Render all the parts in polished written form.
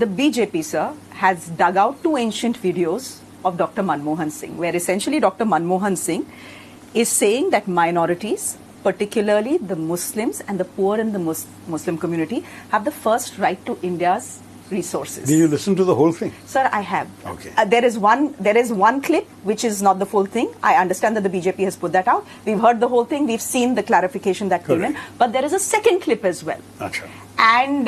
the BJP, sir, has dug out two ancient videos of Dr. Manmohan Singh, where essentially Dr. Manmohan Singh is saying that minorities, particularly the Muslims and the poor in the Muslim community, have the first right to India's resources. Did you listen to the whole thing? Sir, I have. Okay. There is one clip which is not the full thing. I understand that the BJP has put that out. We've heard the whole thing. We've seen the clarification that came in. But there is a second clip as well. Achha. And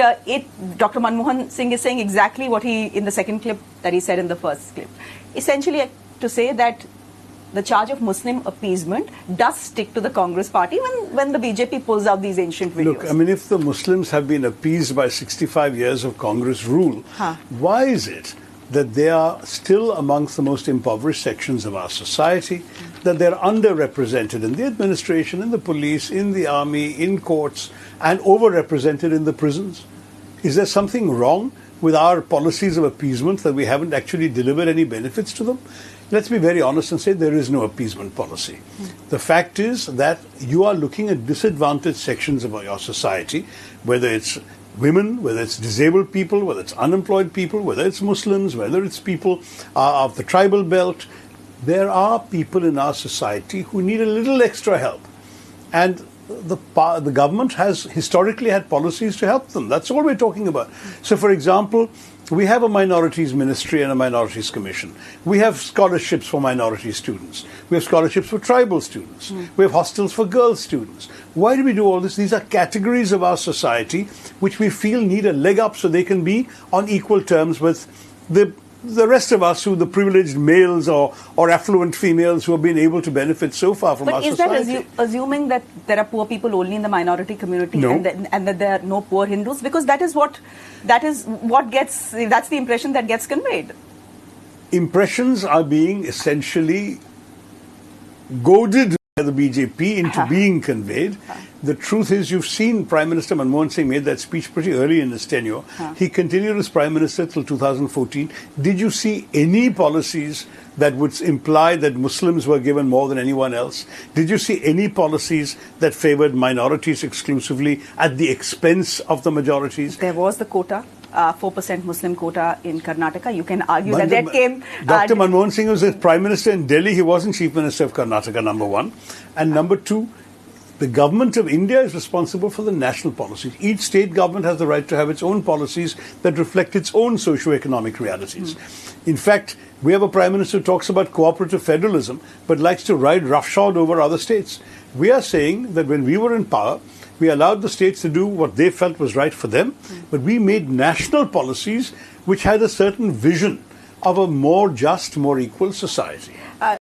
Dr. Manmohan Singh is saying exactly what in the second clip that he said in the first clip. Essentially to say that the charge of Muslim appeasement does stick to the Congress party when the BJP pulls out these ancient videos. Look, I mean, if the Muslims have been appeased by 65 years of Congress rule, why is it that they are still amongst the most impoverished sections of our society, that they're underrepresented in the administration, in the police, in the army, in courts, and overrepresented in the prisons? Is there something wrong with our policies of appeasement that we haven't actually delivered any benefits to them? Let's be very honest and say there is no appeasement policy. The fact is that you are looking at disadvantaged sections of your society, whether it's women, whether it's disabled people, whether it's unemployed people, whether it's Muslims, whether it's people of the tribal belt. There are people in our society who need a little extra help. And the government has historically had policies to help them. That's all we're talking about. So, for example, we have a minorities ministry and a minorities commission. We have scholarships for minority students. We have scholarships for tribal students. We have hostels for girl students. Why do we do all this? These are categories of our society which we feel need a leg up so they can be on equal terms with the rest of us, who the privileged males or affluent females who have been able to benefit so far from our society. But is that assuming that there are poor people only in the minority community? No. and that there are no poor Hindus? Because that's the impression that gets conveyed. Impressions are being essentially goaded by the BJP into being conveyed. The truth is, you've seen Prime Minister Manmohan Singh made that speech pretty early in his tenure. He continued as Prime Minister till 2014. Did you see any policies that would imply that Muslims were given more than anyone else? Did you see any policies that favored minorities exclusively at the expense of the majorities? There was the quota. 4% Muslim quota in Karnataka. You can argue that came... Dr. Manmohan Singh was the Prime Minister in Delhi. He wasn't Chief Minister of Karnataka, number one. And number two, the government of India is responsible for the national policies. Each state government has the right to have its own policies that reflect its own socio-economic realities. In fact, we have a Prime Minister who talks about cooperative federalism, but likes to ride roughshod over other states. We are saying that when we were in power, we allowed the states to do what they felt was right for them, but we made national policies which had a certain vision of a more just, more equal society.